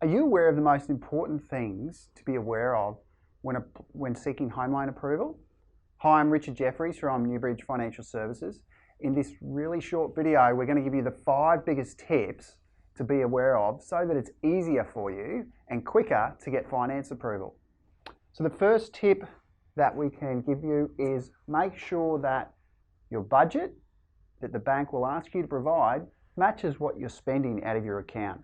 Are you aware of the most important things to be aware of when seeking home loan approval? Hi, I'm Richard Jeffries from Newbridge Financial Services. In this really short video, we're going to give you the 5 biggest tips to be aware of so that it's easier for you and quicker to get finance approval. So the first tip that we can give you is make sure that your budget that the bank will ask you to provide matches what you're spending out of your account.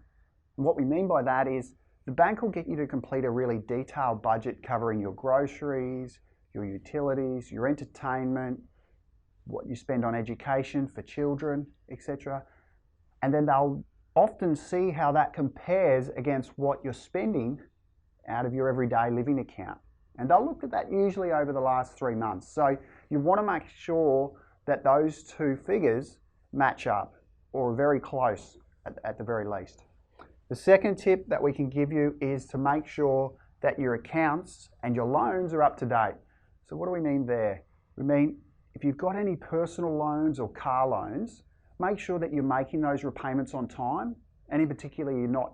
And what we mean by that is the bank will get you to complete a really detailed budget covering your groceries, your utilities, your entertainment, what you spend on education for children, etc. And then they'll often see how that compares against what you're spending out of your everyday living account. And they'll look at that usually over the last 3 months. So you want to make sure that those two figures match up or are very close at the very least. The second tip that we can give you is to make sure that your accounts and your loans are up to date. So what do we mean there? We mean if you've got any personal loans or car loans, make sure that you're making those repayments on time, and in particular you're not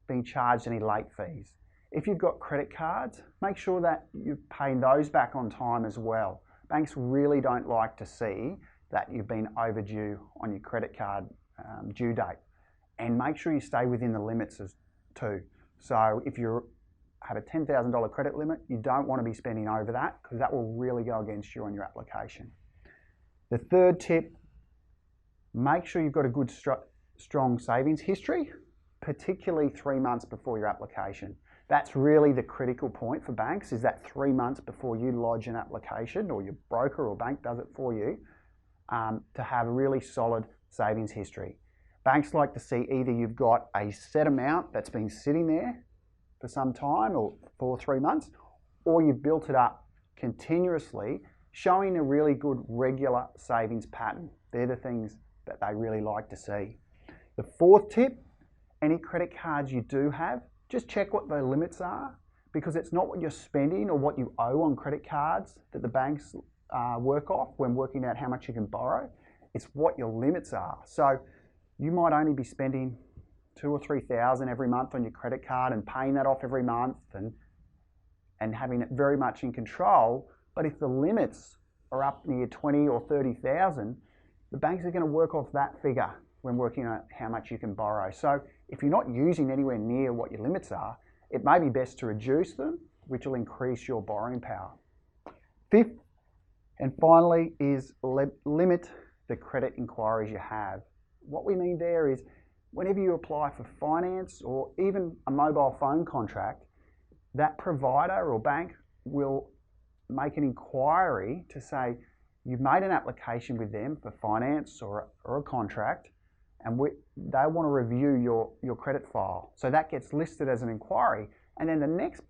being charged any late fees. If you've got credit cards, make sure that you're paying those back on time as well. Banks really don't like to see that you've been overdue on your credit card due date. And make sure you stay within the limits too. So if you have a $10,000 credit limit, you don't want to be spending over that because that will really go against you on your application. The third tip, make sure you've got a good strong savings history, particularly 3 months before your application. That's really the critical point for banks, is that 3 months before you lodge an application or your broker or bank does it for you, to have a really solid savings history. Banks like to see either you've got a set amount that's been sitting there for some time or for 3 months, or you've built it up continuously, showing a really good regular savings pattern. They're the things that they really like to see. The fourth tip, any credit cards you do have, just check what the limits are, because it's not what you're spending or what you owe on credit cards that the banks work off when working out how much you can borrow. It's what your limits are. So you might only be spending $2,000 or $3,000 every month on your credit card and paying that off every month and having it very much in control. But if the limits are up near $20,000 or $30,000, the banks are going to work off that figure when working out how much you can borrow. So if you're not using anywhere near what your limits are, it may be best to reduce them, which will increase your borrowing power. Fifth and finally is limit the credit inquiries you have. What we mean there is whenever you apply for finance or even a mobile phone contract, that provider or bank will make an inquiry to say you've made an application with them for finance or a contract, and they want to review your credit file. So that gets listed as an inquiry, and then the next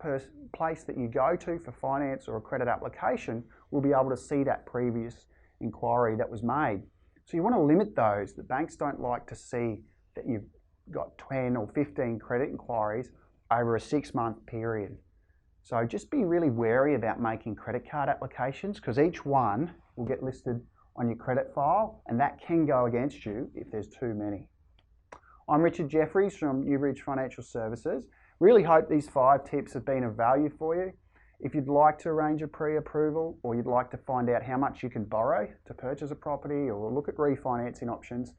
place that you go to for finance or a credit application will be able to see that previous inquiry that was made. So you want to limit those. The banks don't like to see that you've got 10 or 15 credit inquiries over a 6-month period. So just be really wary about making credit card applications, because each one will get listed on your credit file, and that can go against you if there's too many. I'm Richard Jeffries from Newbridge Financial Services. Really hope these 5 tips have been of value for you. If you'd like to arrange a pre-approval, or you'd like to find out how much you can borrow to purchase a property or look at refinancing options,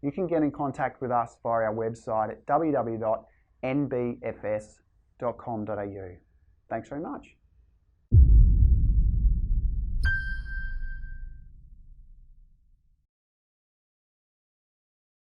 you can get in contact with us via our website at www.nbfs.com.au. Thanks very much.